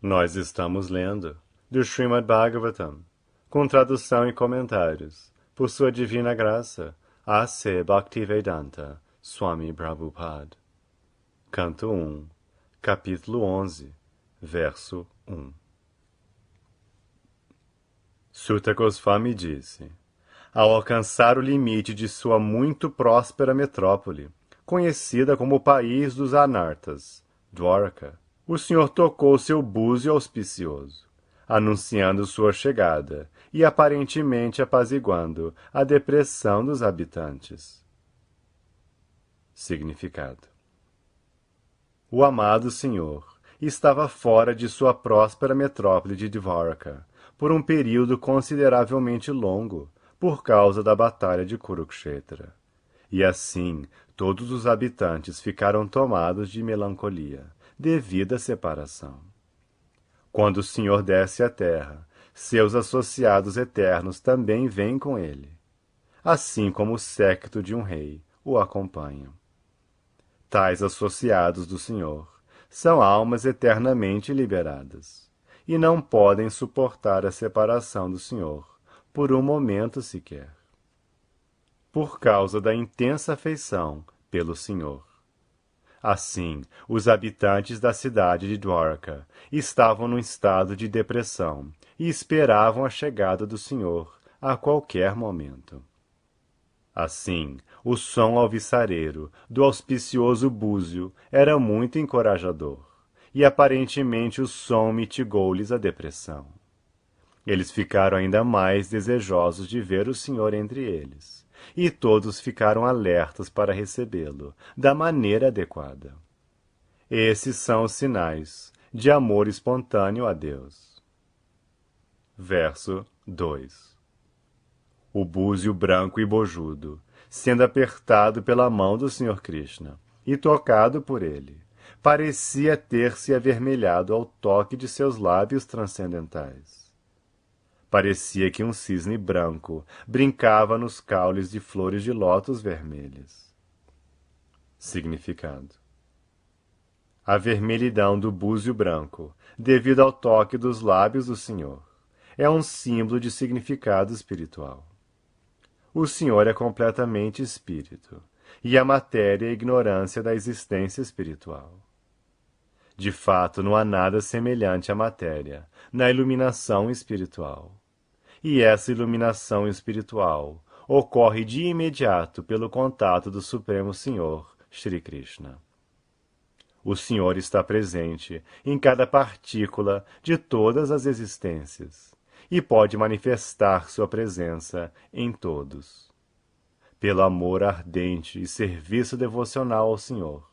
Nós estamos lendo do Srimad Bhagavatam, com tradução e comentários, por sua divina graça, A.C. Bhaktivedanta Swami Prabhupada. Canto 1, capítulo 11, verso 1. Suta Goswami disse: ao alcançar o limite de sua muito próspera metrópole, conhecida como o país dos Anartas, Dwarka, o Senhor tocou seu búzio auspicioso, anunciando sua chegada e aparentemente apaziguando a depressão dos habitantes. Significado: o amado Senhor estava fora de sua próspera metrópole de Dwarka por um período consideravelmente longo, por causa da batalha de Kurukshetra. E assim, todos os habitantes ficaram tomados de melancolia, devido à separação. Quando o Senhor desce à terra, seus associados eternos também vêm com ele, assim como o séquito de um rei o acompanham. Tais associados do Senhor são almas eternamente liberadas, e não podem suportar a separação do Senhor por um momento sequer, por causa da intensa afeição pelo Senhor. Assim, os habitantes da cidade de Dwarka estavam num estado de depressão e esperavam a chegada do Senhor a qualquer momento. Assim, o som alvissareiro do auspicioso búzio era muito encorajador, e aparentemente o som mitigou-lhes a depressão. Eles ficaram ainda mais desejosos de ver o Senhor entre eles, e todos ficaram alertas para recebê-lo da maneira adequada. Esses são os sinais de amor espontâneo a Deus. Verso 2. O búzio branco e bojudo, sendo apertado pela mão do Senhor Krishna e tocado por ele, parecia ter-se avermelhado ao toque de seus lábios transcendentais. Parecia que um cisne branco brincava nos caules de flores de lótus vermelhas. Significado: a vermelhidão do búzio branco, devido ao toque dos lábios do Senhor, é um símbolo de significado espiritual. O Senhor é completamente espírito, e a matéria é a ignorância da existência espiritual. De fato, não há nada semelhante à matéria na iluminação espiritual. E essa iluminação espiritual ocorre de imediato pelo contato do Supremo Senhor, Shri Krishna. O Senhor está presente em cada partícula de todas as existências e pode manifestar sua presença em todos. Pelo amor ardente e serviço devocional ao Senhor,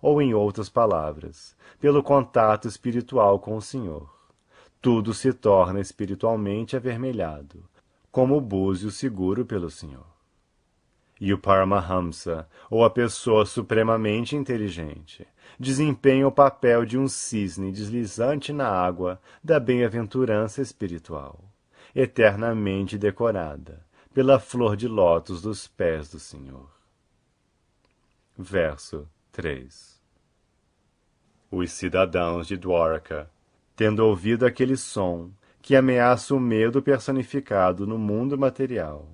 ou em outras palavras, pelo contato espiritual com o Senhor, tudo se torna espiritualmente avermelhado, como o búzio seguro pelo Senhor. E o Paramahamsa, ou a pessoa supremamente inteligente, desempenha o papel de um cisne deslizante na água da bem-aventurança espiritual, eternamente decorada pela flor de lótus dos pés do Senhor. Verso 3. Os cidadãos de Dwarka, tendo ouvido aquele som que ameaça o medo personificado no mundo material,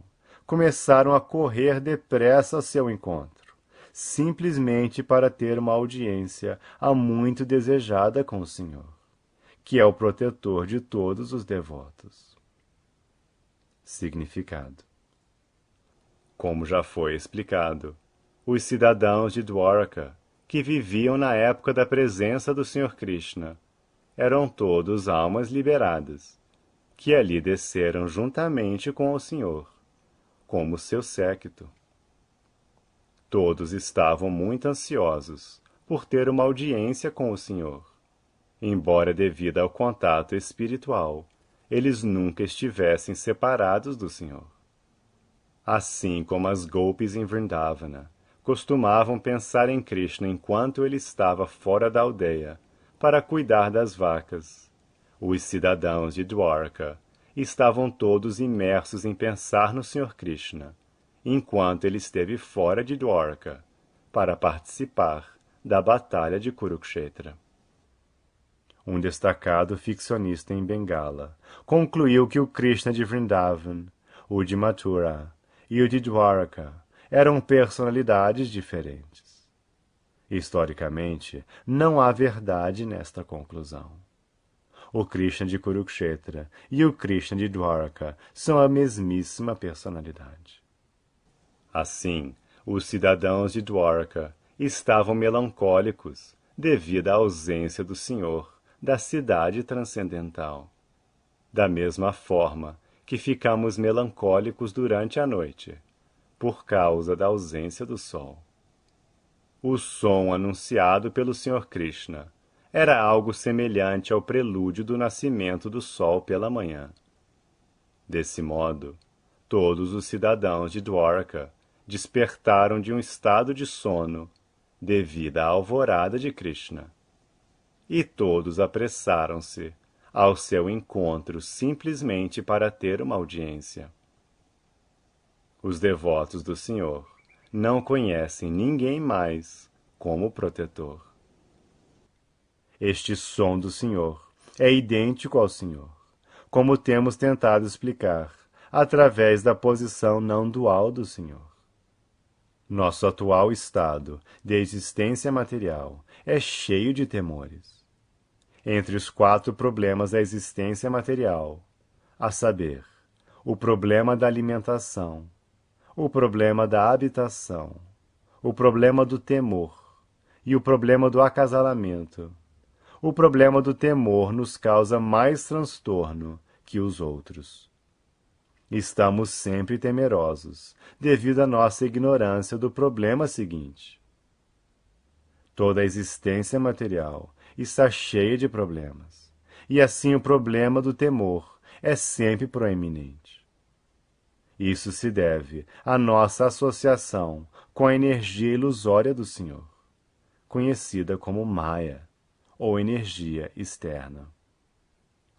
começaram a correr depressa a seu encontro, simplesmente para ter uma audiência há muito desejada com o Senhor, que é o protetor de todos os devotos. Significado: como já foi explicado, os cidadãos de Dwarka, que viviam na época da presença do Senhor Krishna, eram todos almas liberadas, que ali desceram juntamente com o Senhor, como seu séquito. Todos estavam muito ansiosos por ter uma audiência com o Senhor, embora devido ao contato espiritual, eles nunca estivessem separados do Senhor. Assim como as golpes em Vrindavana costumavam pensar em Krishna enquanto ele estava fora da aldeia, para cuidar das vacas, os cidadãos de Dwarka estavam todos imersos em pensar no Senhor Krishna, enquanto ele esteve fora de Dwarka, para participar da batalha de Kurukshetra. um destacado ficcionista em Bengala, concluiu que o Krishna de Vrindavan, o de Mathura e o de Dwaraka eram personalidades diferentes. Historicamente, não há verdade nesta conclusão. O Krishna de Kurukshetra e o Krishna de Dwaraka são a mesmíssima personalidade. Assim, os cidadãos de Dwaraka estavam melancólicos devido à ausência do Senhor da cidade transcendental. Da mesma forma que ficamos melancólicos durante a noite, por causa da ausência do sol. O som anunciado pelo Sr. Krishna era algo semelhante ao prelúdio do nascimento do sol pela manhã. Desse modo, todos os cidadãos de Dwaraka despertaram de um estado de sono devido à alvorada de Krishna. E todos apressaram-se ao seu encontro simplesmente para ter uma audiência. Os devotos do Senhor não conhecem ninguém mais como protetor. Este som do Senhor é idêntico ao Senhor, como temos tentado explicar através da posição não dual do Senhor. Nosso atual estado de existência material é cheio de temores. Entre os 4 problemas da existência material, a saber, o problema da alimentação, o problema da habitação, o problema do temor e o problema do acasalamento, o problema do temor nos causa mais transtorno que os outros. Estamos sempre temerosos, devido à nossa ignorância do problema seguinte. Toda a existência material está cheia de problemas, e assim o problema do temor é sempre proeminente. Isso se deve à nossa associação com a energia ilusória do Senhor, conhecida como Maya, ou energia externa.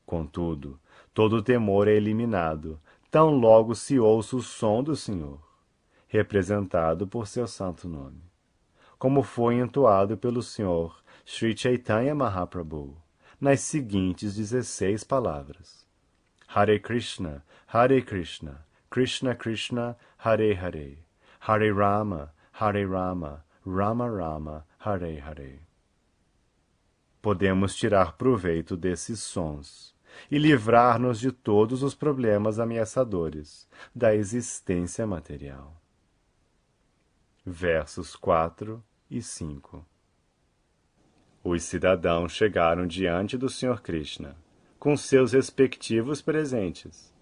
Contudo, todo temor é eliminado tão logo se ouça o som do Senhor, representado por seu santo nome, como foi entoado pelo Senhor Sri Chaitanya Mahaprabhu, nas seguintes 16 palavras: Hare Krishna, Krishna Krishna, Hare Hare, Hare Rama, Rama Rama, Hare Hare. Podemos tirar proveito desses sons e livrar-nos de todos os problemas ameaçadores da existência material. Versos 4 e 5. Os cidadãos chegaram diante do Sr. Krishna, com seus respectivos presentes,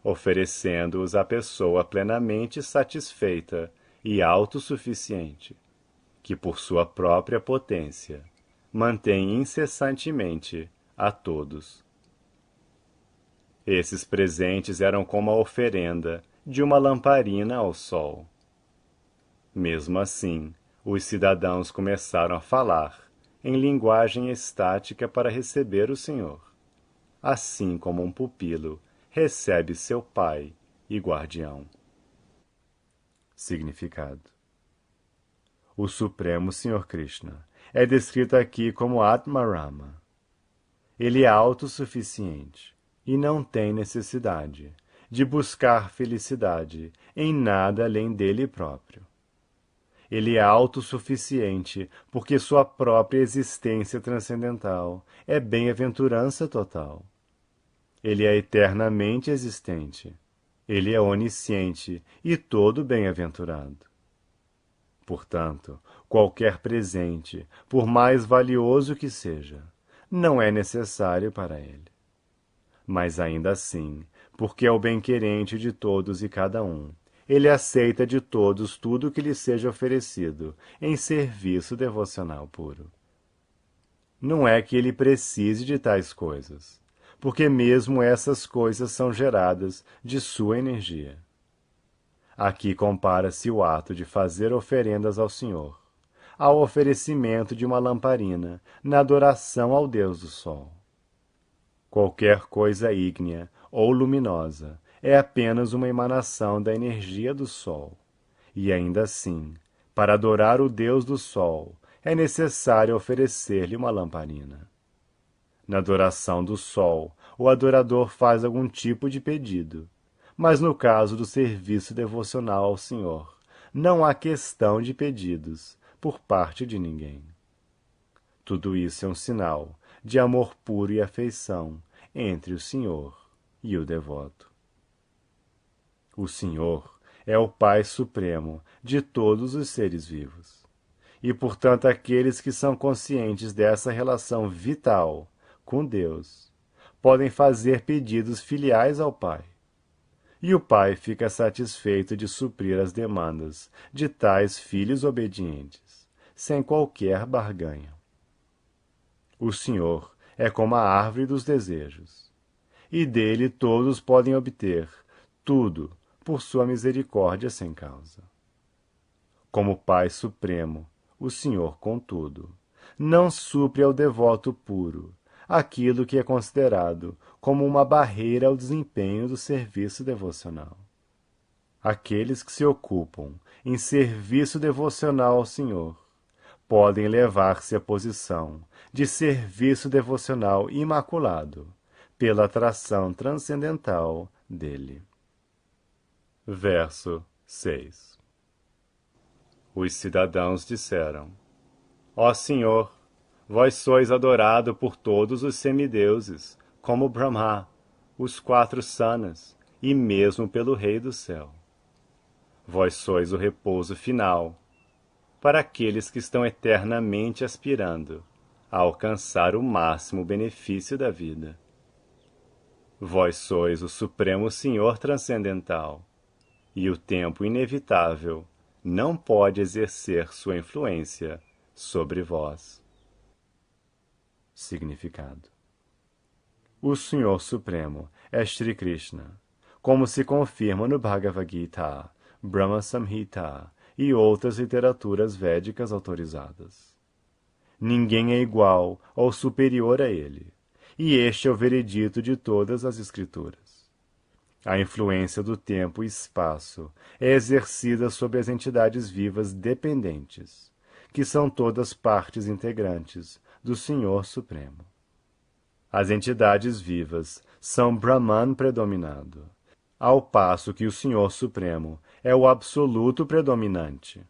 oferecendo-os à pessoa plenamente satisfeita e autossuficiente, que por sua própria potência mantém incessantemente a todos. Esses presentes eram como a oferenda de uma lamparina ao sol. Mesmo assim, os cidadãos começaram a falar em linguagem estática para receber o Senhor, assim como um pupilo recebe seu pai e guardião. Significado: o Supremo Senhor Krishna é descrito aqui como Atma Rama. Ele é autossuficiente e não tem necessidade de buscar felicidade em nada além dele próprio. Ele é autossuficiente porque sua própria existência transcendental é bem-aventurança total. Ele é eternamente existente. Ele é onisciente e todo bem-aventurado. Portanto, qualquer presente, por mais valioso que seja, não é necessário para ele. Mas ainda assim, porque é o bem-querente de todos e cada um, ele aceita de todos tudo que lhe seja oferecido em serviço devocional puro. Não é que ele precise de tais coisas, porque mesmo essas coisas são geradas de sua energia. Aqui compara-se o ato de fazer oferendas ao Senhor, ao oferecimento de uma lamparina na adoração ao Deus do Sol. Qualquer coisa ígnea ou luminosa é apenas uma emanação da energia do Sol, e ainda assim, para adorar o Deus do Sol, é necessário oferecer-lhe uma lamparina. Na adoração do sol, o adorador faz algum tipo de pedido, mas no caso do serviço devocional ao Senhor, não há questão de pedidos por parte de ninguém. Tudo isso é um sinal de amor puro e afeição entre o Senhor e o devoto. O Senhor é o Pai Supremo de todos os seres vivos. E, portanto, aqueles que são conscientes dessa relação vital com Deus podem fazer pedidos filiais ao Pai. E o Pai fica satisfeito de suprir as demandas de tais filhos obedientes, sem qualquer barganha. O Senhor é como a árvore dos desejos, e dele todos podem obter tudo por sua misericórdia sem causa. Como Pai Supremo, o Senhor, contudo, não supre ao devoto puro aquilo que é considerado como uma barreira ao desempenho do serviço devocional. Aqueles que se ocupam em serviço devocional ao Senhor podem levar-se à posição de serviço devocional imaculado pela atração transcendental dele. Verso 6. Os cidadãos disseram: Ó Senhor, vós sois adorado por todos os semideuses, como Brahma, os 4 sanas, e mesmo pelo Rei do Céu. Vós sois o repouso final, para aqueles que estão eternamente aspirando a alcançar o máximo benefício da vida. Vós sois o Supremo Senhor Transcendental, e o tempo inevitável não pode exercer sua influência sobre vós. Significado: o Senhor Supremo é Shri Krishna, como se confirma no Bhagavad Gita, Brahma Samhita e outras literaturas védicas autorizadas. Ninguém é igual ou superior a ele, e este é o veredito de todas as escrituras. A influência do tempo e espaço é exercida sobre as entidades vivas dependentes, que são todas partes integrantes do Senhor Supremo. As entidades vivas são Brahman predominado, ao passo que o Senhor Supremo é o absoluto predominante.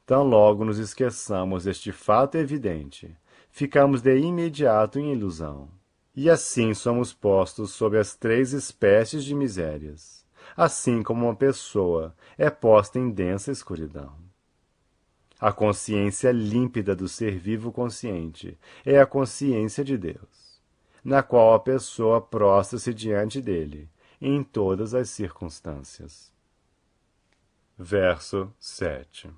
Tão logo nos esqueçamos deste fato evidente, ficamos de imediato em ilusão. E assim somos postos sob as 3 espécies de misérias, assim como uma pessoa é posta em densa escuridão. A consciência límpida do ser vivo consciente é a consciência de Deus, na qual a pessoa prostra-se diante dele, em todas as circunstâncias. Verso 7.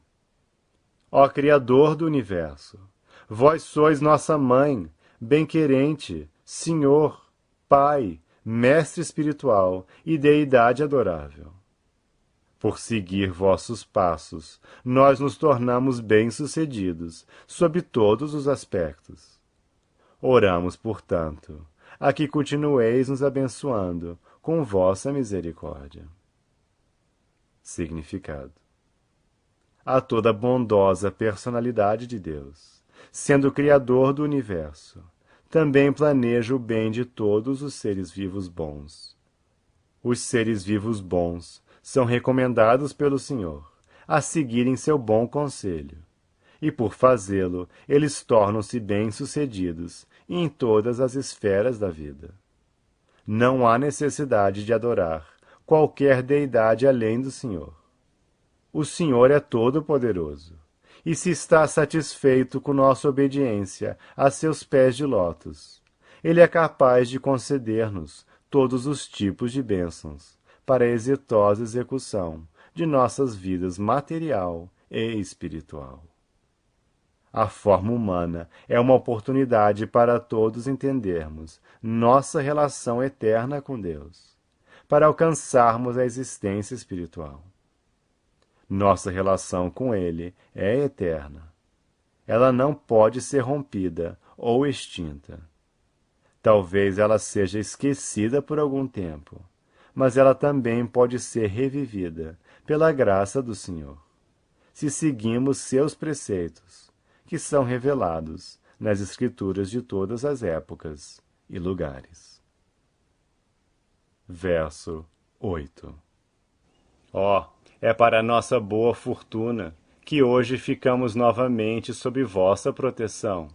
Ó Criador do Universo, vós sois nossa Mãe, bem-querente, Senhor, Pai, Mestre espiritual e Deidade adorável. Por seguir vossos passos, nós nos tornamos bem-sucedidos, sob todos os aspectos. Oramos, portanto, a que continueis nos abençoando com vossa misericórdia. Significado: a toda a bondosa personalidade de Deus, sendo o Criador do Universo, também planeja o bem de todos os seres vivos bons. Os seres vivos bons são recomendados pelo Senhor a seguirem seu bom conselho, e por fazê-lo, eles tornam-se bem-sucedidos em todas as esferas da vida. Não há necessidade de adorar qualquer deidade além do Senhor. O Senhor é todo-poderoso, e se está satisfeito com nossa obediência a seus pés de lótus, ele é capaz de conceder-nos todos os tipos de bênçãos para a exitosa execução de nossas vidas material e espiritual. A forma humana é uma oportunidade para todos entendermos nossa relação eterna com Deus, para alcançarmos a existência espiritual. Nossa relação com Ele é eterna. Ela não pode ser rompida ou extinta. Talvez ela seja esquecida por algum tempo, mas ela também pode ser revivida pela graça do Senhor, se seguimos seus preceitos, que são revelados nas escrituras de todas as épocas e lugares. Verso 8. Ó, é para nossa boa fortuna que hoje ficamos novamente sob vossa proteção,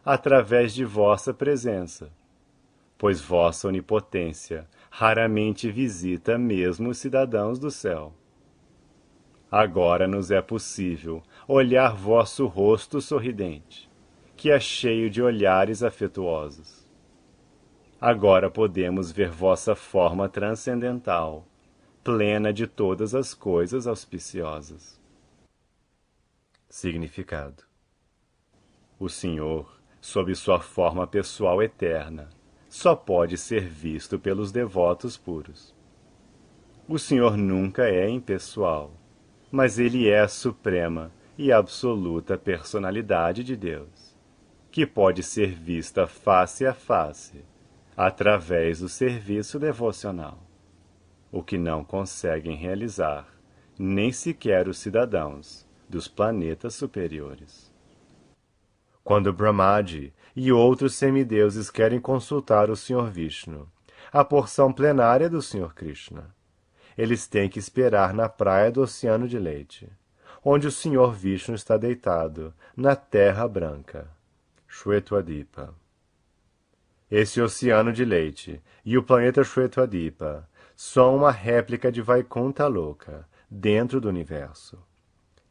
através de vossa presença, pois vossa onipotência raramente visita mesmo os cidadãos do céu. Agora nos é possível olhar vosso rosto sorridente, que é cheio de olhares afetuosos. Agora podemos ver vossa forma transcendental, plena de todas as coisas auspiciosas. Significado: o Senhor, sob sua forma pessoal eterna, só pode ser visto pelos devotos puros. O Senhor nunca é impessoal, mas ele é a suprema e absoluta personalidade de Deus, que pode ser vista face a face, através do serviço devocional, o que não conseguem realizar nem sequer os cidadãos dos planetas superiores. Quando Brahmaji e outros semideuses querem consultar o Sr. Vishnu, a porção plenária do Sr. Krishna, eles têm que esperar na praia do Oceano de Leite, onde o Sr. Vishnu está deitado, na Terra Branca, Shvetwadipa. Esse Oceano de Leite e o planeta Shvetwadipa são uma réplica de Vaikuntha Loka, dentro do universo.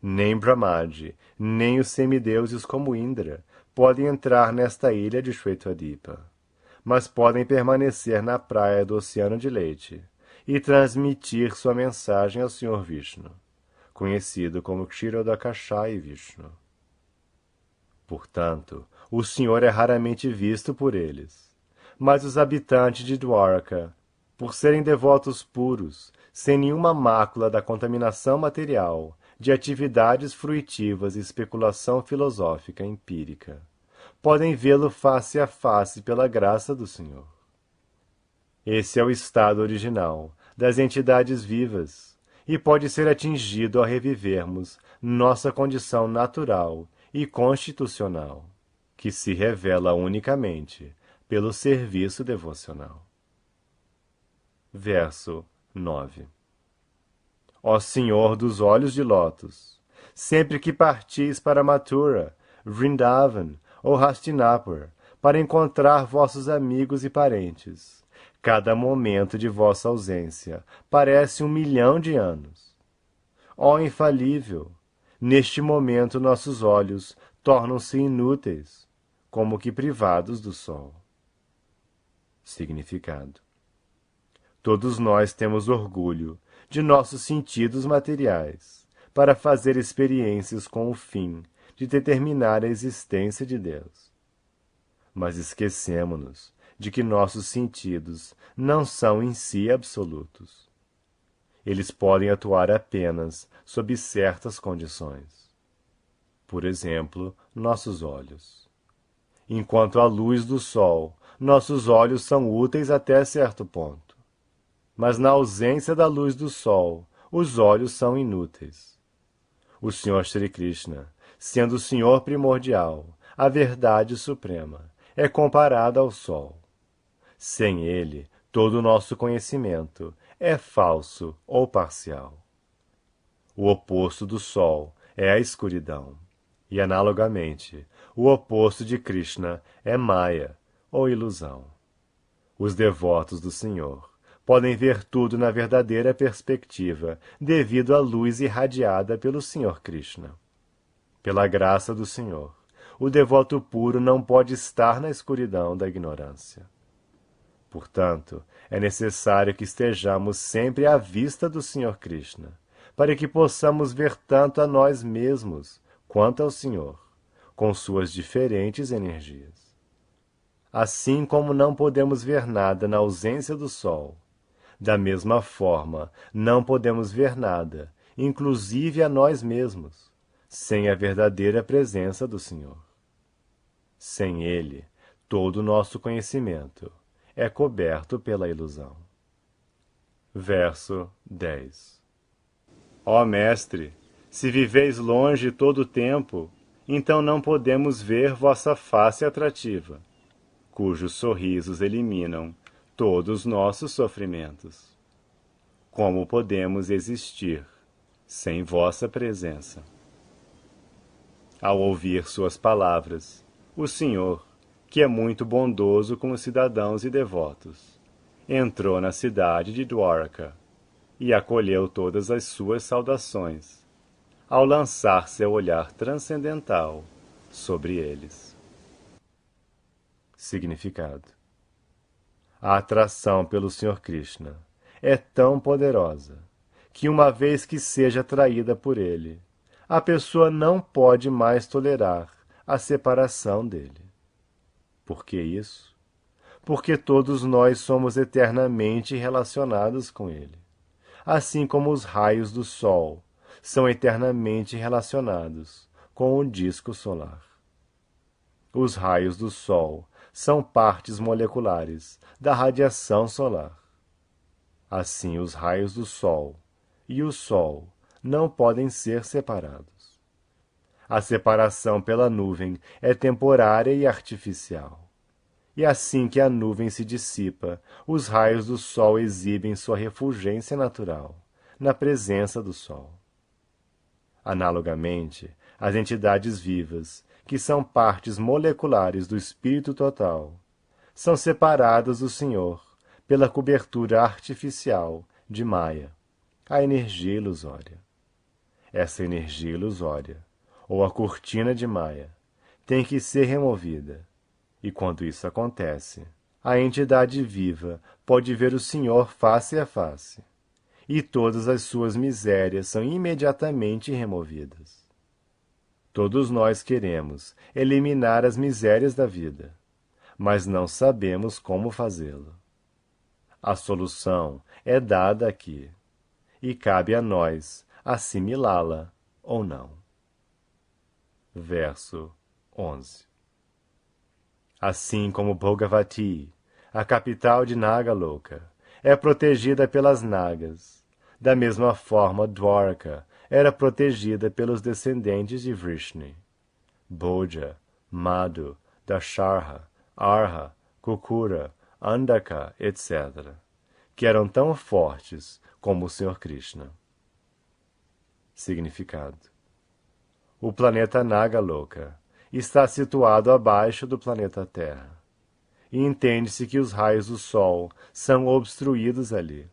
Nem Brahmaji, nem os semideuses como Indra podem entrar nesta ilha de Shvetwadipa, mas podem permanecer na praia do Oceano de Leite e transmitir sua mensagem ao Sr. Vishnu, conhecido como Kshirodakashayi Vishnu. Portanto, o Senhor é raramente visto por eles, mas os habitantes de Dwarka, por serem devotos puros, sem nenhuma mácula da contaminação material, de atividades fruitivas e especulação filosófica empírica, podem vê-lo face a face pela graça do Senhor. Esse é o estado original das entidades vivas e pode ser atingido ao revivermos nossa condição natural e constitucional, que se revela unicamente pelo serviço devocional. Verso 9. Ó Senhor dos olhos de lótus, sempre que partis para Mathura, Vrindavan ou Hastinapur, para encontrar vossos amigos e parentes, cada momento de vossa ausência parece 1.000.000 de anos. Ó infalível, neste momento nossos olhos tornam-se inúteis, como que privados do sol. Significado: todos nós temos orgulho de nossos sentidos materiais, para fazer experiências com o fim de determinar a existência de Deus. Mas esquecemo-nos de que nossos sentidos não são em si absolutos. Eles podem atuar apenas sob certas condições. Por exemplo, nossos olhos. Enquanto à luz do sol, nossos olhos são úteis até certo ponto. Mas na ausência da luz do sol, os olhos são inúteis. O Senhor Shri Krishna, sendo o Senhor primordial, a verdade suprema, é comparado ao sol. Sem ele, todo o nosso conhecimento é falso ou parcial. O oposto do sol é a escuridão, e analogamente, o oposto de Krishna é Maya, ou ilusão. Os devotos do Senhor podem ver tudo na verdadeira perspectiva, devido à luz irradiada pelo Senhor Krishna. Pela graça do Senhor, o devoto puro não pode estar na escuridão da ignorância. Portanto, é necessário que estejamos sempre à vista do Senhor Krishna, para que possamos ver tanto a nós mesmos quanto ao Senhor, com suas diferentes energias. Assim como não podemos ver nada na ausência do sol, da mesma forma, não podemos ver nada, inclusive a nós mesmos, sem a verdadeira presença do Senhor. Sem ele, todo o nosso conhecimento é coberto pela ilusão. Verso 10. Ó Mestre, se viveis longe todo o tempo, então não podemos ver vossa face atrativa, cujos sorrisos eliminam todos nossos sofrimentos. Como podemos existir sem vossa presença? Ao ouvir suas palavras, o Senhor, que é muito bondoso com os cidadãos e devotos, entrou na cidade de Dwarka e acolheu todas as suas saudações, ao lançar seu olhar transcendental sobre eles. Significado: a atração pelo Sr. Krishna é tão poderosa que, uma vez que seja atraída por ele, a pessoa não pode mais tolerar a separação dele. Por que isso? Porque todos nós somos eternamente relacionados com ele, assim como os raios do Sol são eternamente relacionados com o disco solar. Os raios do Sol são partes moleculares da radiação solar. Assim, os raios do Sol e o Sol não podem ser separados. A separação pela nuvem é temporária e artificial. E assim que a nuvem se dissipa, os raios do Sol exibem sua refulgência natural, na presença do Sol. Analogamente, as entidades vivas, que são partes moleculares do Espírito Total, são separadas do Senhor pela cobertura artificial de Maya, a energia ilusória. Essa energia ilusória, ou a cortina de Maya, tem que ser removida, e quando isso acontece, a entidade viva pode ver o Senhor face a face, e todas as suas misérias são imediatamente removidas. Todos nós queremos eliminar as misérias da vida, mas não sabemos como fazê-lo. A solução é dada aqui, e cabe a nós assimilá-la ou não. Verso 11. Assim como Bhogavati, a capital de Nagaloka, é protegida pelas Nagas, da mesma forma Dwarka era protegida pelos descendentes de Vrishni. Bhoja, Madhu, Dasharha, Arha, Kukura, Andaka, etc., que eram tão fortes como o Sr. Krishna. Significado: o planeta Nagaloka está situado abaixo do planeta Terra, e entende-se que os raios do Sol são obstruídos ali.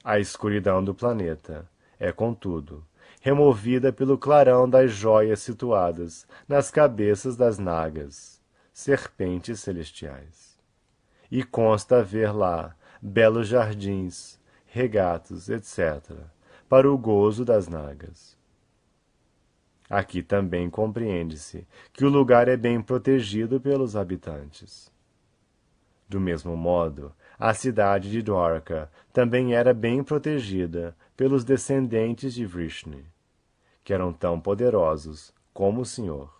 A escuridão do planeta é, contudo, removida pelo clarão das joias situadas nas cabeças das Nagas, serpentes celestiais. E consta haver lá belos jardins, regatos, etc., para o gozo das Nagas. Aqui também compreende-se que o lugar é bem protegido pelos habitantes. Do mesmo modo, a cidade de Dwarka também era bem protegida pelos descendentes de Vrishni, que eram tão poderosos como o Senhor,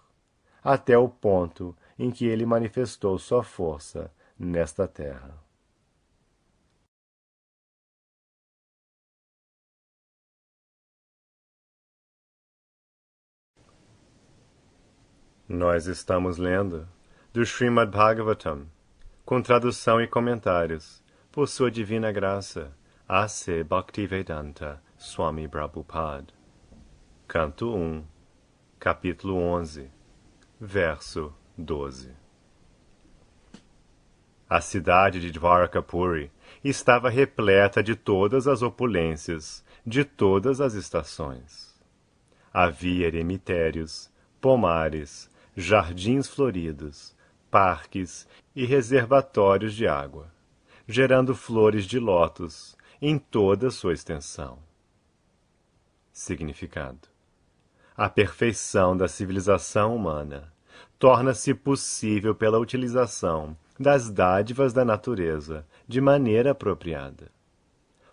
até o ponto em que ele manifestou sua força nesta terra. Nós estamos lendo do Srimad Bhagavatam, com tradução e comentários, por sua divina graça, A.C. Bhaktivedanta Swami Prabhupada. Canto 1, capítulo 11, verso 12. A cidade de Dwarakapuri estava repleta de todas as opulências, de todas as estações. Havia eremitérios, pomares, jardins floridos, parques e reservatórios de água, gerando flores de lótus em toda sua extensão. Significado: a perfeição da civilização humana torna-se possível pela utilização das dádivas da natureza de maneira apropriada.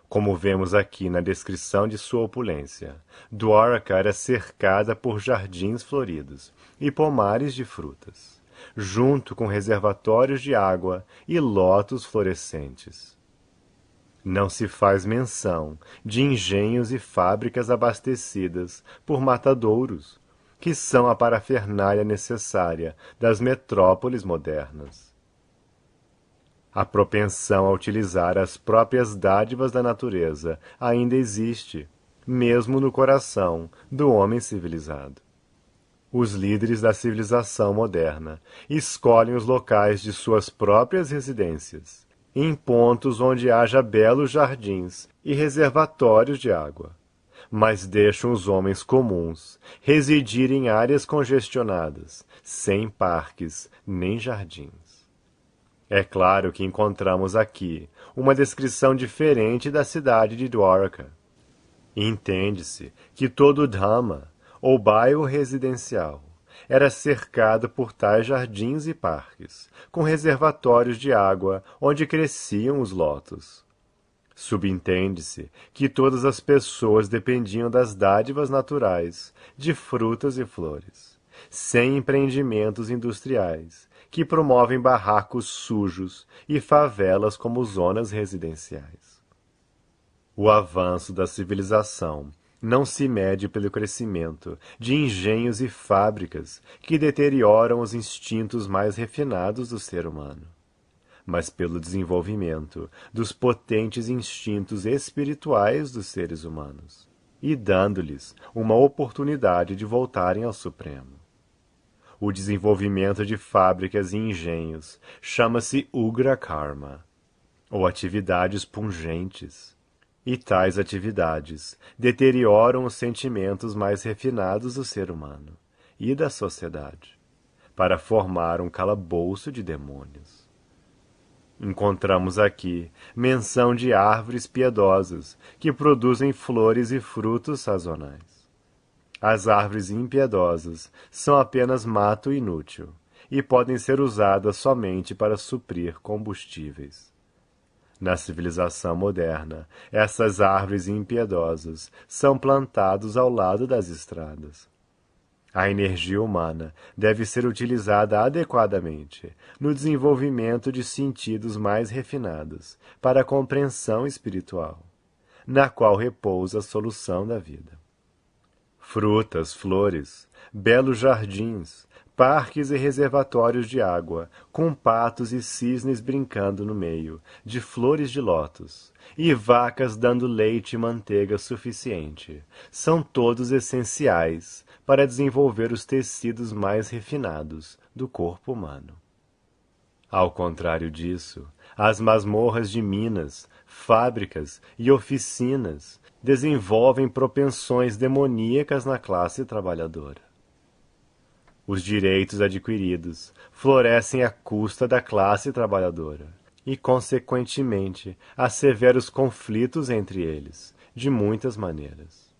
Como vemos aqui na descrição de sua opulência, Dwaraka era cercada por jardins floridos e pomares de frutas, junto com reservatórios de água e lótus florescentes. Não se faz menção de engenhos e fábricas abastecidas por matadouros, que são a parafernália necessária das metrópoles modernas. A propensão a utilizar as próprias dádivas da natureza ainda existe, mesmo no coração do homem civilizado. Os líderes da civilização moderna escolhem os locais de suas próprias residências, em pontos onde haja belos jardins e reservatórios de água, mas deixam os homens comuns residir em áreas congestionadas, sem parques nem jardins. É claro que encontramos aqui uma descrição diferente da cidade de Dwarka. Entende-se que todo Dhamma, ou bairro residencial, era cercado por tais jardins e parques, com reservatórios de água onde cresciam os lotos. Subentende-se que todas as pessoas dependiam das dádivas naturais, de frutas e flores, sem empreendimentos industriais, que promovem barracos sujos e favelas como zonas residenciais. O avanço da civilização não se mede pelo crescimento de engenhos e fábricas que deterioram os instintos mais refinados do ser humano, mas pelo desenvolvimento dos potentes instintos espirituais dos seres humanos, e dando-lhes uma oportunidade de voltarem ao Supremo. O desenvolvimento de fábricas e engenhos chama-se Ugra Karma, ou atividades pungentes, e tais atividades deterioram os sentimentos mais refinados do ser humano e da sociedade, para formar um calabouço de demônios. Encontramos aqui menção de árvores piedosas que produzem flores e frutos sazonais. As árvores impiedosas são apenas mato inútil e podem ser usadas somente para suprir combustíveis. Na civilização moderna, essas árvores impiedosas são plantadas ao lado das estradas. A energia humana deve ser utilizada adequadamente no desenvolvimento de sentidos mais refinados para a compreensão espiritual, na qual repousa a solução da vida. Frutas, flores, belos jardins, parques e reservatórios de água, com patos e cisnes brincando no meio, de flores de lótus, e vacas dando leite e manteiga suficiente, são todos essenciais para desenvolver os tecidos mais refinados do corpo humano. Ao contrário disso, as masmorras de minas, fábricas e oficinas desenvolvem propensões demoníacas na classe trabalhadora. Os direitos adquiridos florescem à custa da classe trabalhadora e, consequentemente, há severos conflitos entre eles, de muitas maneiras.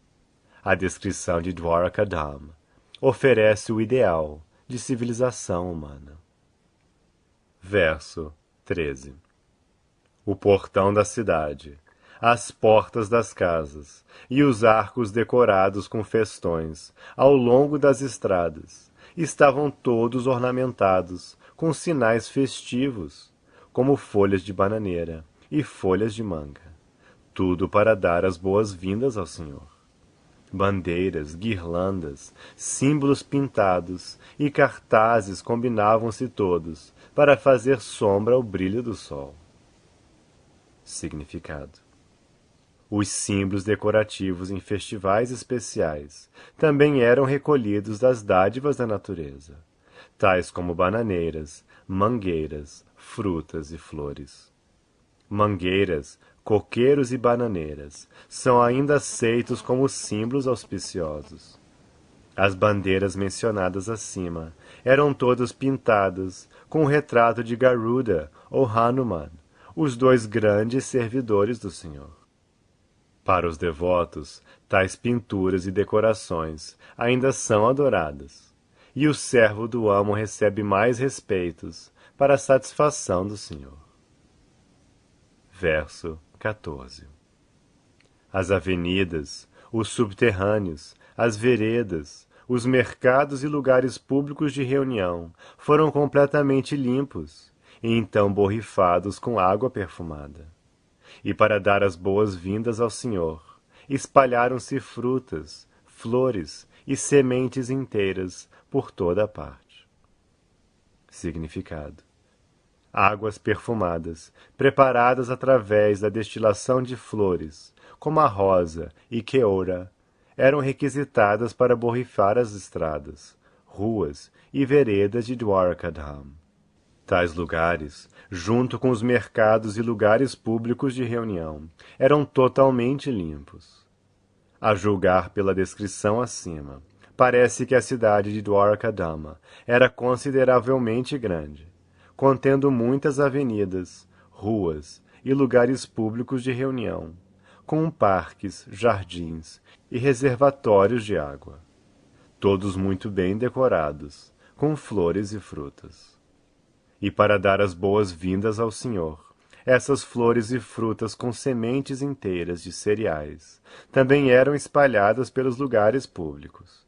A descrição de Dwarka Dham oferece o ideal de civilização humana. Verso 13. O portão da cidade, as portas das casas e os arcos decorados com festões ao longo das estradas estavam todos ornamentados com sinais festivos, como folhas de bananeira e folhas de manga, tudo para dar as boas-vindas ao Senhor. Bandeiras, guirlandas, símbolos pintados e cartazes combinavam-se todos para fazer sombra ao brilho do sol. Significado: os símbolos decorativos em festivais especiais também eram recolhidos das dádivas da natureza, tais como bananeiras, mangueiras, frutas e flores. Mangueiras, coqueiros e bananeiras são ainda aceitos como símbolos auspiciosos. As bandeiras mencionadas acima eram todas pintadas com o retrato de Garuda ou Hanuman, os dois grandes servidores do Senhor. Para os devotos, tais pinturas e decorações ainda são adoradas, e o servo do amo recebe mais respeitos para a satisfação do Senhor. Verso 14. As avenidas, os subterrâneos, as veredas, os mercados e lugares públicos de reunião foram completamente limpos, e então borrifados com água perfumada. E para dar as boas-vindas ao Senhor, espalharam-se frutas, flores e sementes inteiras por toda a parte. Significado: águas perfumadas, preparadas através da destilação de flores, como a rosa e queoura, eram requisitadas para borrifar as estradas, ruas e veredas de Dwarkadham. Tais lugares, junto com os mercados e lugares públicos de reunião, eram totalmente limpos. A julgar pela descrição acima, parece que a cidade de Dwarkadama era consideravelmente grande, contendo muitas avenidas, ruas e lugares públicos de reunião, com parques, jardins e reservatórios de água, todos muito bem decorados, com flores e frutas. E para dar as boas-vindas ao Senhor, essas flores e frutas com sementes inteiras de cereais também eram espalhadas pelos lugares públicos.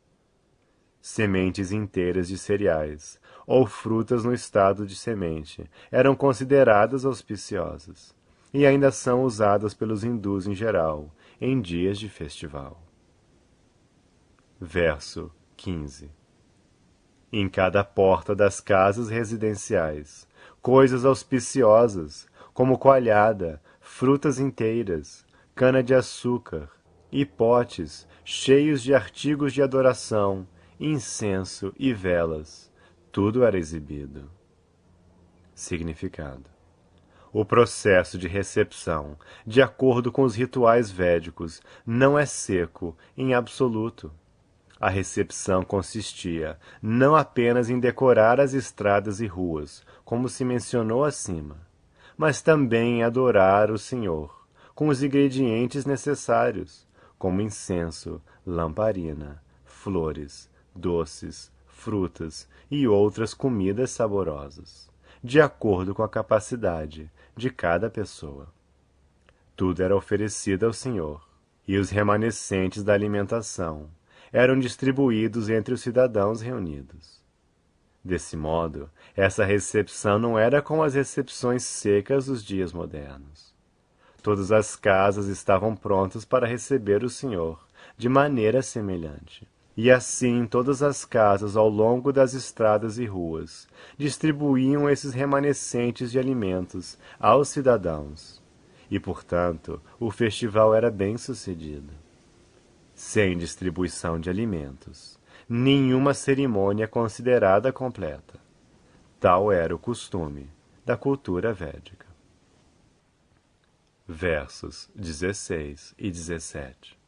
Sementes inteiras de cereais, ou frutas no estado de semente, eram consideradas auspiciosas, e ainda são usadas pelos hindus em geral, em dias de festival. Verso 15. Em cada porta das casas residenciais, coisas auspiciosas, como coalhada, frutas inteiras, cana-de-açúcar e potes cheios de artigos de adoração, incenso e velas, tudo era exibido. Significado: o processo de recepção, de acordo com os rituais védicos, não é seco em absoluto. A recepção consistia não apenas em decorar as estradas e ruas, como se mencionou acima, mas também em adorar o Senhor, com os ingredientes necessários, como incenso, lamparina, flores, doces, frutas e outras comidas saborosas, de acordo com a capacidade de cada pessoa. Tudo era oferecido ao Senhor, e os remanescentes da alimentação eram distribuídos entre os cidadãos reunidos. Desse modo, essa recepção não era como as recepções secas dos dias modernos. Todas as casas estavam prontas para receber o Senhor, de maneira semelhante. E assim todas as casas ao longo das estradas e ruas distribuíam esses remanescentes de alimentos aos cidadãos. E, portanto, o festival era bem sucedido. Sem distribuição de alimentos, nenhuma cerimônia é considerada completa. Tal era o costume da cultura védica. Versos 16 e 17.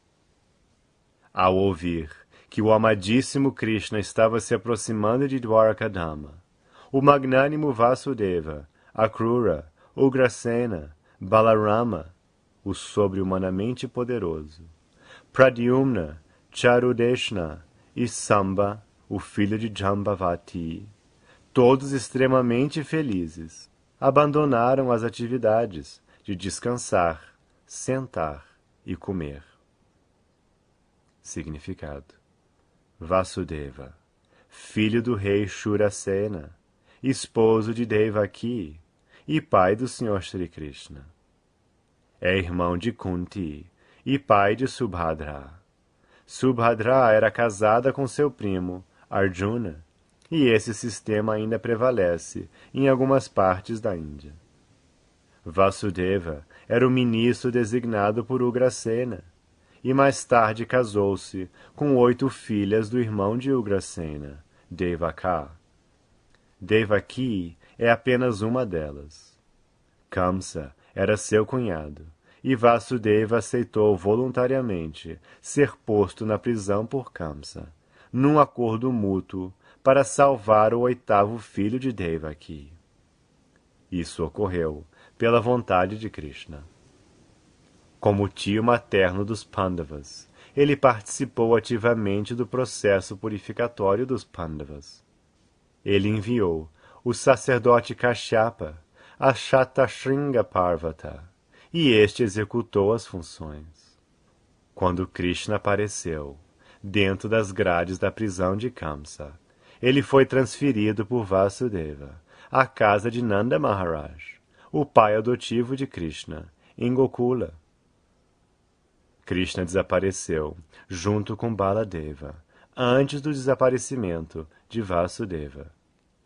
Ao ouvir que o amadíssimo Krishna estava se aproximando de Dwarkadama, o magnânimo Vasudeva, Akrura, Ugrasena, Balarama, o sobre-humanamente poderoso, Pradyumna, Charudeshna e Samba, o filho de Jambavati, todos extremamente felizes, abandonaram as atividades de descansar, sentar e comer. Significado: Vasudeva, filho do rei Shurasena, esposo de Devaki e pai do Senhor Shri Krishna. É irmão de Kunti e pai de Subhadra. Subhadra era casada com seu primo, Arjuna, e esse sistema ainda prevalece em algumas partes da Índia. Vasudeva era o ministro designado por Ugrasena, e mais tarde casou-se com 8 filhas do irmão de Ugrasena, Devaka. Devaki é apenas uma delas. Kamsa era seu cunhado, e Vasudeva aceitou voluntariamente ser posto na prisão por Kamsa, num acordo mútuo para salvar o 8º filho de Devaki. Isso ocorreu pela vontade de Krishna. Como tio materno dos Pandavas, ele participou ativamente do processo purificatório dos Pandavas. Ele enviou o sacerdote Kashyapa a Shatashringa Parvata, e este executou as funções. Quando Krishna apareceu, dentro das grades da prisão de Kamsa, ele foi transferido por Vasudeva à casa de Nanda Maharaj, o pai adotivo de Krishna, em Gokula. Krishna desapareceu, junto com Baladeva, antes do desaparecimento de Vasudeva.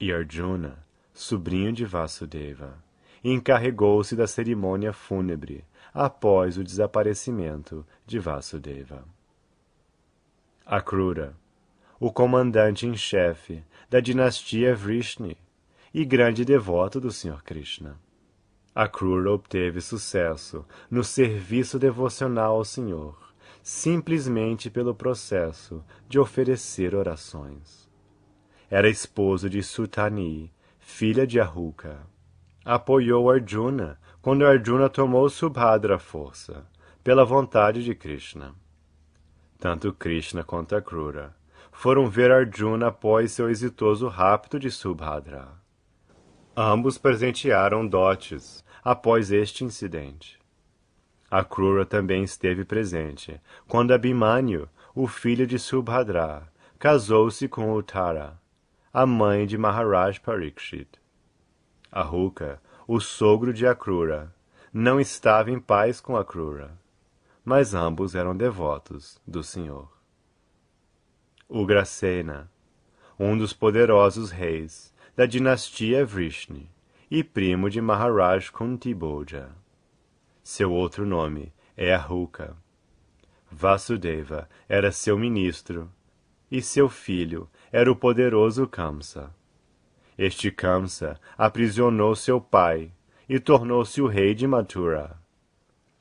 E Arjuna, sobrinho de Vasudeva, encarregou-se da cerimônia fúnebre após o desaparecimento de Vasudeva. Akrura, o comandante em chefe da dinastia Vrishni e grande devoto do Sr. Krishna. Akrura obteve sucesso no serviço devocional ao Senhor, simplesmente pelo processo de oferecer orações. Era esposo de Sutani, filha de Ahuka. Apoiou Arjuna quando Arjuna tomou Subhadra à força, pela vontade de Krishna. Tanto Krishna quanto Akrura foram ver Arjuna após seu exitoso rapto de Subhadra. Ambos presentearam dotes após este incidente. Akrura também esteve presente quando Abhimanyu, o filho de Subhadra, casou-se com Uttara, a mãe de Maharaj Parikshit. Ahuka, o sogro de Akrura, não estava em paz com Akrura, mas ambos eram devotos do Senhor. Ugrasena, um dos poderosos reis da dinastia Vrishni e primo de Maharaj Kuntiboja. Seu outro nome é Ahuka. Vasudeva era seu ministro, e seu filho era o poderoso Kamsa. Este Kamsa aprisionou seu pai e tornou-se o rei de Mathura.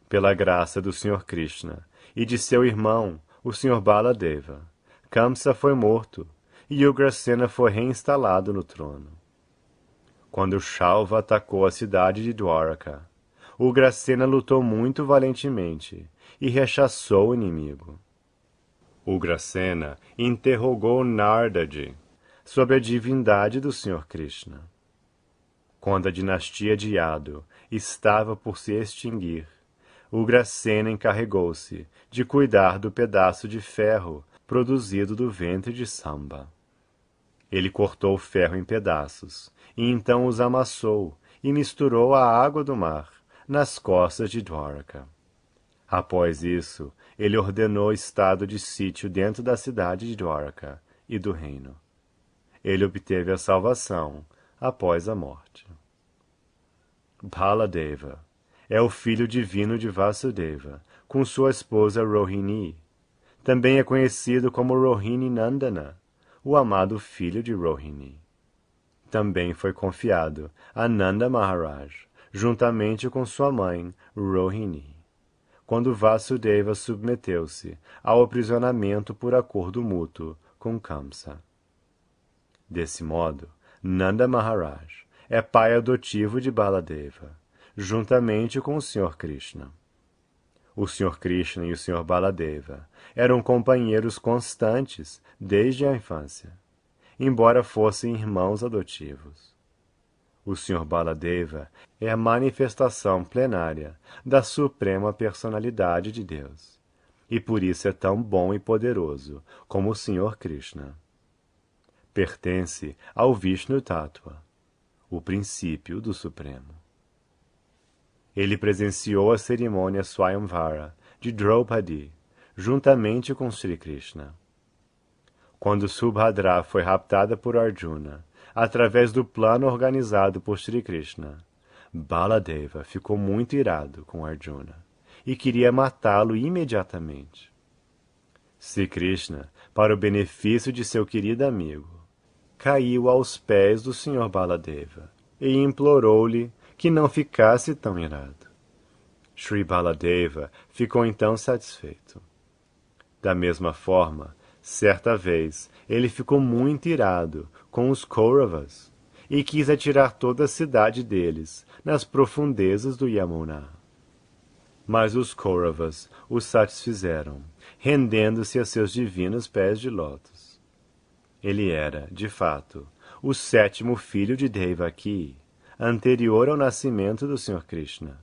Pela graça do Sr. Krishna e de seu irmão, o Sr. Baladeva, Kamsa foi morto e Ugrasena foi reinstalado no trono. Quando Shalva atacou a cidade de Dwaraka, Ugrasena lutou muito valentemente e rechaçou o inimigo. Ugrasena interrogou Nardaji sobre a divindade do Sr. Krishna. Quando a dinastia de Yadu estava por se extinguir, Ugrasena encarregou-se de cuidar do pedaço de ferro produzido do ventre de Samba. Ele cortou o ferro em pedaços, e então os amassou e misturou a água do mar nas costas de Dwaraka. Após isso, ele ordenou estado de sítio dentro da cidade de Dwaraka e do reino. Ele obteve a salvação após a morte. Baladeva é o filho divino de Vasudeva, com sua esposa Rohini. Também é conhecido como Rohini Nandana, o amado filho de Rohini. Também foi confiado a Nanda Maharaj, juntamente com sua mãe Rohini, quando Vasudeva submeteu-se ao aprisionamento por acordo mútuo com Kamsa. Desse modo, Nanda Maharaj é pai adotivo de Baladeva, juntamente com o Sr. Krishna. O Sr. Krishna e o Sr. Baladeva eram companheiros constantes desde a infância, embora fossem irmãos adotivos. O Sr. Baladeva é a manifestação plenária da suprema personalidade de Deus, e por isso é tão bom e poderoso como o Sr. Krishna. Pertence ao Vishnu Tattva, o princípio do Supremo. Ele presenciou a cerimônia Swayamvara de Draupadi, juntamente com Sri Krishna. Quando Subhadra foi raptada por Arjuna, através do plano organizado por Sri Krishna, Baladeva ficou muito irado com Arjuna e queria matá-lo imediatamente. Sri Krishna, para o benefício de seu querido amigo, caiu aos pés do Sr. Baladeva e implorou-lhe que não ficasse tão irado. Sri Baladeva ficou então satisfeito. Da mesma forma, certa vez, ele ficou muito irado com os Kauravas e quis atirar toda a cidade deles nas profundezas do Yamuna. Mas os Kauravas o satisfizeram, rendendo-se a seus divinos pés de lótus. Ele era, de fato, o sétimo filho de Devaki, anterior ao nascimento do Sr. Krishna.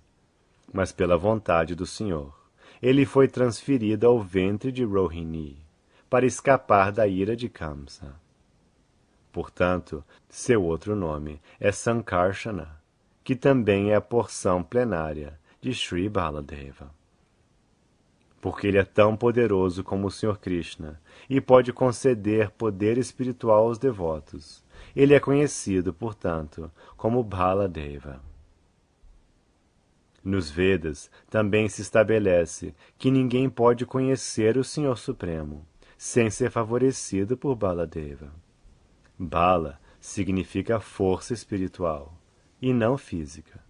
Mas pela vontade do Senhor, ele foi transferido ao ventre de Rohini, para escapar da ira de Kamsa. Portanto, seu outro nome é Sankarsana, que também é a porção plenária de Sri Baladeva. porque ele é tão poderoso como o Sr. Krishna e pode conceder poder espiritual aos devotos. Ele é conhecido, portanto, como Baladeva. Nos Vedas também se estabelece que ninguém pode conhecer o Senhor Supremo sem ser favorecido por Baladeva. Bala significa força espiritual e não física.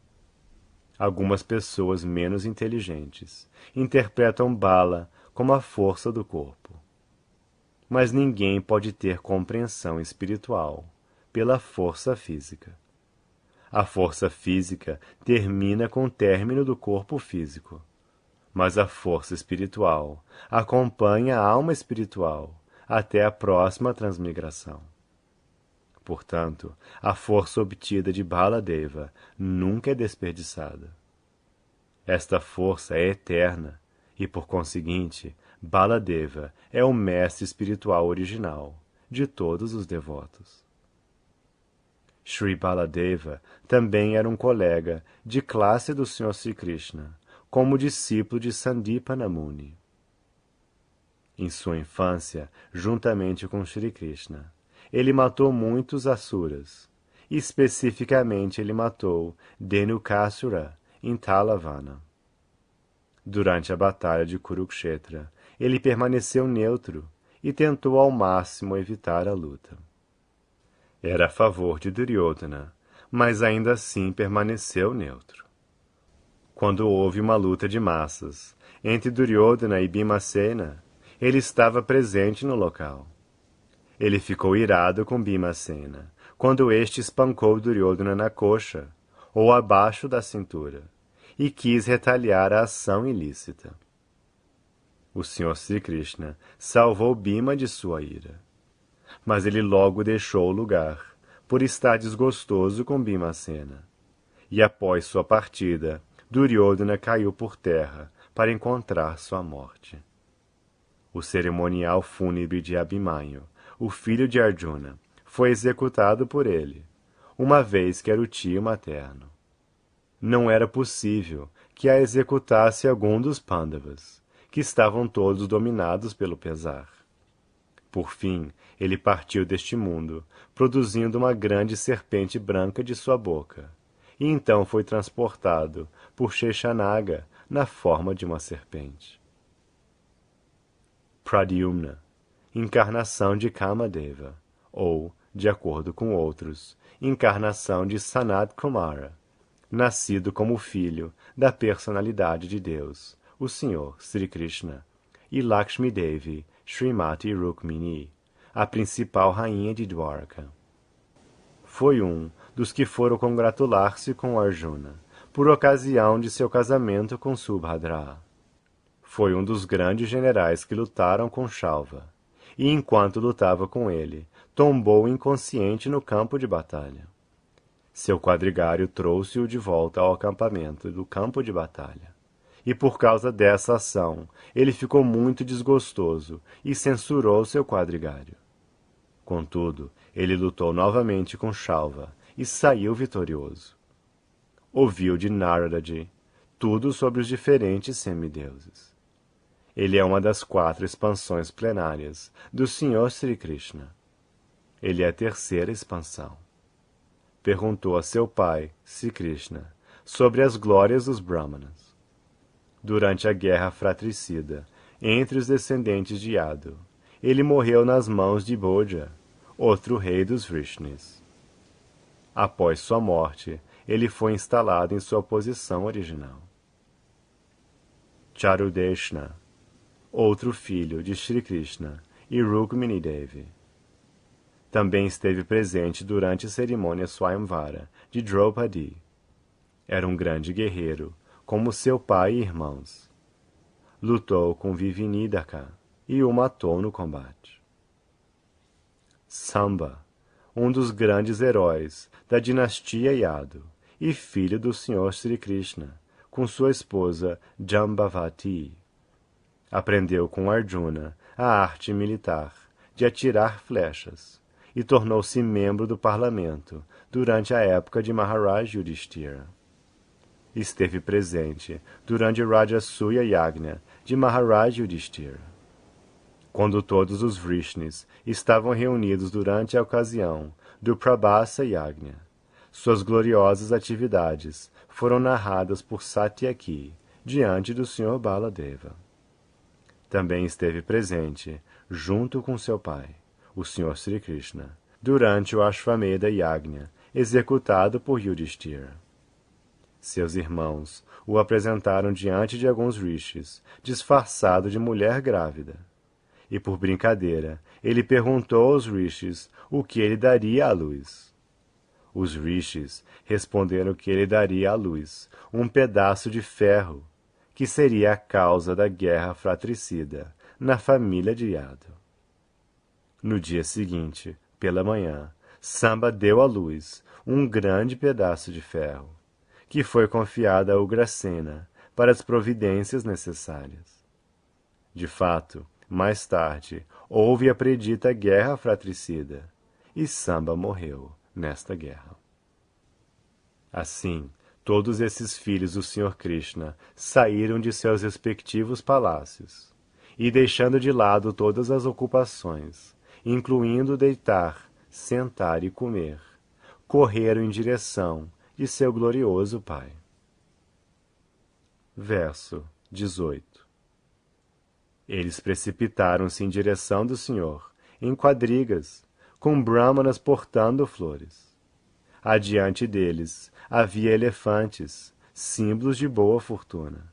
Algumas pessoas menos inteligentes interpretam Bala como a força do corpo. Mas ninguém pode ter compreensão espiritual pela força física. A força física termina com o término do corpo físico, mas a força espiritual acompanha a alma espiritual até a próxima transmigração. Portanto, a força obtida de Baladeva nunca é desperdiçada. Esta força é eterna e, por conseguinte, Baladeva é o mestre espiritual original de todos os devotos. Sri Baladeva também era um colega de classe do Sr. Sri Krishna, como discípulo de Sandipana Muni. Em sua infância, juntamente com Sri Krishna, ele matou muitos asuras. Especificamente, ele matou Dhenukasura em Talavana. Durante a batalha de Kurukshetra, ele permaneceu neutro e tentou ao máximo evitar a luta. Era a favor de Duryodhana, mas ainda assim permaneceu neutro. Quando houve uma luta de massas entre Duryodhana e Bhimasena, ele estava presente no local. Ele ficou irado com Bhimasena quando este espancou Duryodhana na coxa, ou abaixo da cintura, e quis retaliar a ação ilícita. O Sr. Sri Krishna salvou Bhima de sua ira, mas ele logo deixou o lugar, por estar desgostoso com Bhimasena. E após sua partida, Duryodhana caiu por terra para encontrar sua morte. O cerimonial fúnebre de Abhimanyu, o filho de Arjuna, foi executado por ele, uma vez que era o tio materno. Não era possível que a executasse algum dos Pandavas, que estavam todos dominados pelo pesar. Por fim, ele partiu deste mundo, produzindo uma grande serpente branca de sua boca, e então foi transportado por Sheshanaga na forma de uma serpente. Pradyumna, encarnação de Kamadeva, ou, de acordo com outros, encarnação de Sanat Kumara, nascido como filho da personalidade de Deus, o Senhor Sri Krishna, e Lakshmi Devi, Srimati Rukmini, a principal rainha de Dwarka. Foi um dos que foram congratular-se com Arjuna, por ocasião de seu casamento com Subhadra. Foi um dos grandes generais que lutaram com Shalva, e enquanto lutava com ele, tombou inconsciente no campo de batalha. Seu quadrigário trouxe-o de volta ao acampamento do campo de batalha. E por causa dessa ação, ele ficou muito desgostoso e censurou seu quadrigário. Contudo, ele lutou novamente com Shalva e saiu vitorioso. Ouviu de Naradaji tudo sobre os diferentes semideuses. Ele é uma das 4 expansões plenárias do Sr. Sri Krishna. Ele é a terceira expansão. Perguntou a seu pai, Sri Krishna, sobre as glórias dos Brahmanas. Durante a guerra fratricida entre os descendentes de Yadu, ele morreu nas mãos de Bhoja, outro rei dos Vrishnis. Após sua morte, ele foi instalado em sua posição original. Charudeshna, outro filho de Shri Krishna e Rukmini Devi. Também esteve presente durante a cerimônia Swayamvara de Draupadi. Era um grande guerreiro, como seu pai e irmãos. Lutou com Vivinidaka e o matou no combate. Samba, um dos grandes heróis da dinastia Yadu e filho do Sr. Sri Krishna, com sua esposa Jambavati. Aprendeu com Arjuna a arte militar de atirar flechas e tornou-se membro do parlamento durante a época de Maharaj Yudhishthira. esteve presente durante Rajasuya Yagna de Maharaj Yudhishthira. Quando todos os Vrishnis estavam reunidos durante a ocasião do Prabhasa Yagna, suas gloriosas atividades foram narradas por Satyaki diante do Sr. Baladeva. Também esteve presente, junto com seu pai, o Sr. Sri Krishna, durante o Ashvamedha Yagna, executado por Yudhishthira. Seus irmãos o apresentaram diante de alguns rishis, disfarçado de mulher grávida. E por brincadeira, ele perguntou aos rishis o que ele daria à luz. Os rishis responderam que ele daria à luz um pedaço de ferro, que seria a causa da guerra fratricida na família de Yadu. No dia seguinte, pela manhã, Samba deu à luz um grande pedaço de ferro, que foi confiado a Ugrasena para as providências necessárias. De fato, mais tarde, houve a predita guerra fratricida, e Samba morreu nesta guerra. Assim, todos esses filhos do Sr. Krishna saíram de seus respectivos palácios, e deixando de lado todas as ocupações, incluindo deitar, sentar e comer, correram em direção de seu glorioso pai. Verso 18. Eles precipitaram-se em direção do Senhor, em quadrigas, com brahmanas portando flores. Adiante deles havia elefantes, símbolos de boa fortuna.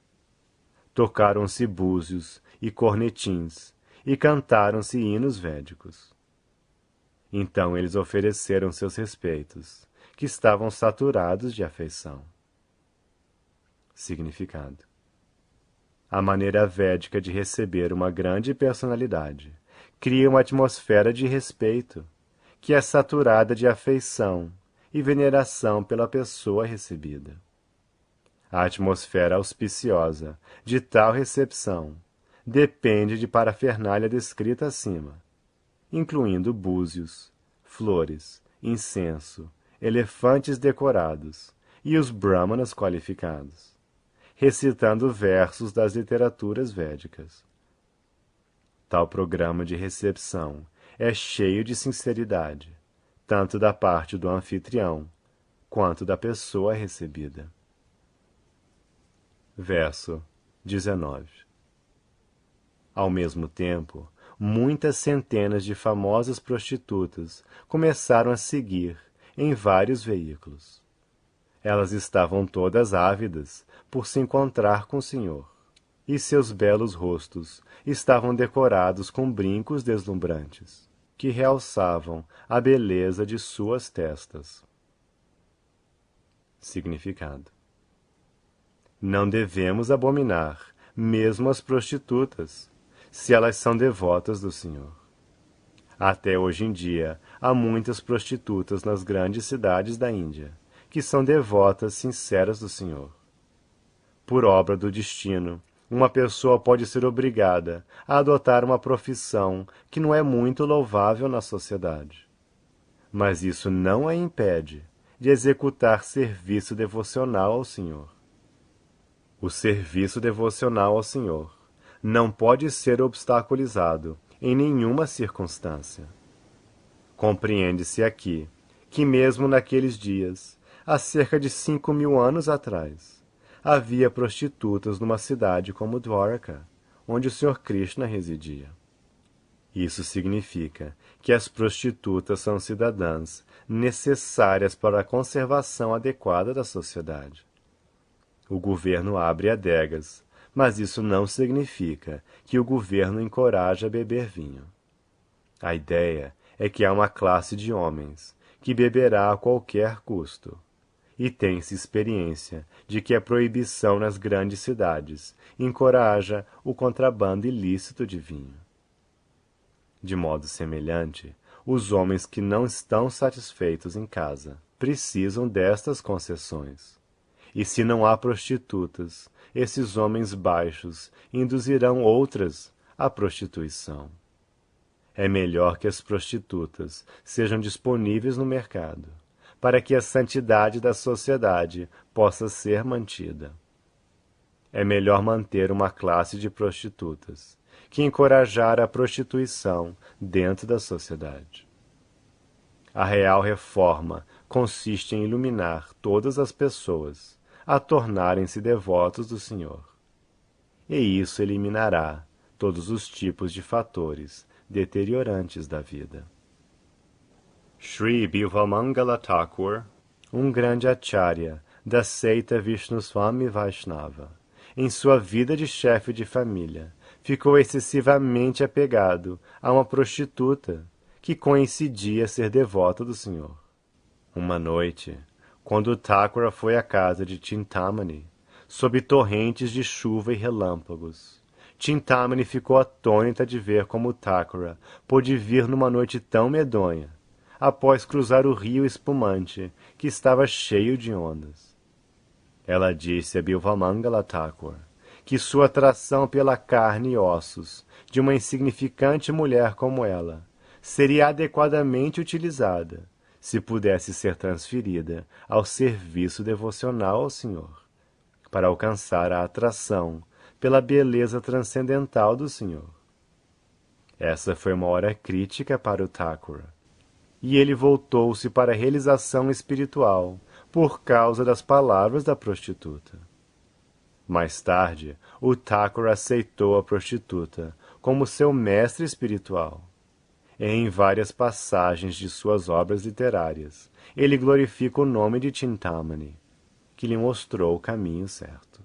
Tocaram-se búzios e cornetins, e cantaram-se hinos védicos. Então eles ofereceram seus respeitos, que estavam saturados de afeição. Significado: a maneira védica de receber uma grande personalidade cria uma atmosfera de respeito, que é saturada de afeição e veneração pela pessoa recebida. A atmosfera auspiciosa de tal recepção depende de parafernália descrita acima, incluindo búzios, flores, incenso, elefantes decorados e os brahmanas qualificados, recitando versos das literaturas védicas. Tal programa de recepção é cheio de sinceridade, tanto da parte do anfitrião quanto da pessoa recebida. Verso 19. Ao mesmo tempo, muitas centenas de famosas prostitutas começaram a seguir em vários veículos. Elas estavam todas ávidas por se encontrar com o Senhor, e seus belos rostos estavam decorados com brincos deslumbrantes, que realçavam a beleza de suas testas. Significado: não devemos abominar mesmo as prostitutas, se elas são devotas do Senhor. Até hoje em dia, há muitas prostitutas nas grandes cidades da Índia, que são devotas sinceras do Senhor. Por obra do destino, uma pessoa pode ser obrigada a adotar uma profissão que não é muito louvável na sociedade. Mas isso não a impede de executar serviço devocional ao Senhor. O serviço devocional ao Senhor não pode ser obstaculizado em nenhuma circunstância. Compreende-se aqui que mesmo naqueles dias, há cerca de 5.000 anos atrás, havia prostitutas numa cidade como Dwaraka, onde o Sr. Krishna residia. Isso significa que as prostitutas são cidadãs necessárias para a conservação adequada da sociedade. O governo abre adegas, mas isso não significa que o governo encoraja a beber vinho. A ideia é que há uma classe de homens que beberá a qualquer custo, e tem-se experiência de que a proibição nas grandes cidades encoraja o contrabando ilícito de vinho. De modo semelhante, os homens que não estão satisfeitos em casa precisam destas concessões. E se não há prostitutas, esses homens baixos induzirão outras à prostituição. É melhor que as prostitutas sejam disponíveis no mercado, para que a santidade da sociedade possa ser mantida. É melhor manter uma classe de prostitutas que encorajar a prostituição dentro da sociedade. A real reforma consiste em iluminar todas as pessoas a tornarem-se devotos do Senhor. E isso eliminará todos os tipos de fatores deteriorantes da vida. Sri Bilvamangala Thakur, um grande acharya da seita Vishnuswami Vaishnava, em sua vida de chefe de família, ficou excessivamente apegado a uma prostituta que coincidia ser devota do Senhor. Uma noite, quando Thakura foi à casa de Chintamani, sob torrentes de chuva e relâmpagos, Chintamani ficou atônita de ver como Thakura pôde vir numa noite tão medonha, após cruzar o rio espumante, que estava cheio de ondas. Ela disse a Bilvamangala Thakur que sua atração pela carne e ossos de uma insignificante mulher como ela seria adequadamente utilizada se pudesse ser transferida ao serviço devocional ao Senhor, para alcançar a atração pela beleza transcendental do Senhor. Essa foi uma hora crítica para o Thakura, e ele voltou-se para a realização espiritual por causa das palavras da prostituta. Mais tarde, o Thakura aceitou a prostituta como seu mestre espiritual. Em várias passagens de suas obras literárias, ele glorifica o nome de Chintamani, que lhe mostrou o caminho certo.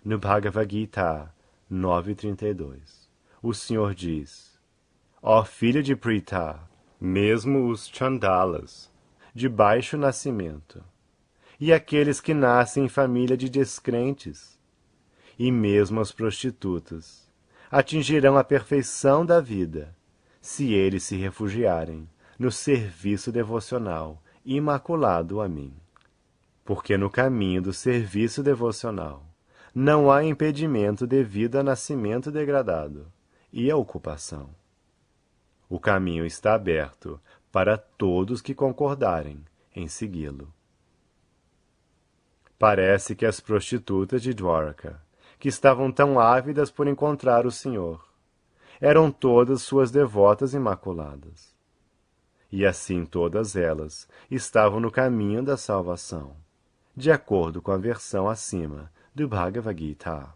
No Bhagavad Gita 9.32, o Senhor diz: ó filho de Pritha, mesmo os chandalas, de baixo nascimento, e aqueles que nascem em família de descrentes, e mesmo as prostitutas, atingirão a perfeição da vida, se eles se refugiarem no serviço devocional imaculado a mim. Porque no caminho do serviço devocional não há impedimento devido a nascimento degradado e a ocupação. O caminho está aberto para todos que concordarem em segui-lo. Parece que as prostitutas de Dwarka, que estavam tão ávidas por encontrar o Senhor, eram todas suas devotas imaculadas. E assim todas elas estavam no caminho da salvação, de acordo com a versão acima do Bhagavad Gita.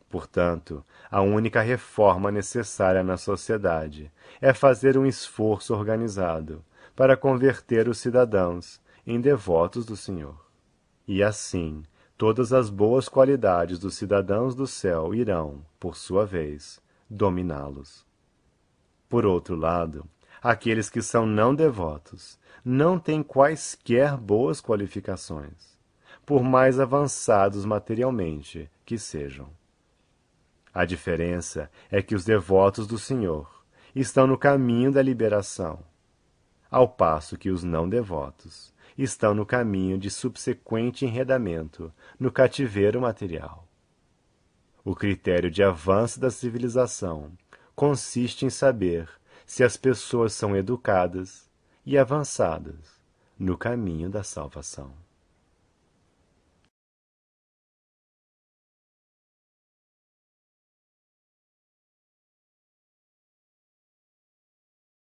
Portanto, a única reforma necessária na sociedade é fazer um esforço organizado para converter os cidadãos em devotos do Senhor. E assim, todas as boas qualidades dos cidadãos do céu irão, por sua vez, dominá-los. Por outro lado, aqueles que são não devotos não têm quaisquer boas qualificações, por mais avançados materialmente que sejam. A diferença é que os devotos do Senhor estão no caminho da liberação, ao passo que os não devotos estão no caminho de subsequente enredamento no cativeiro material. O critério de avanço da civilização consiste em saber se as pessoas são educadas e avançadas no caminho da salvação.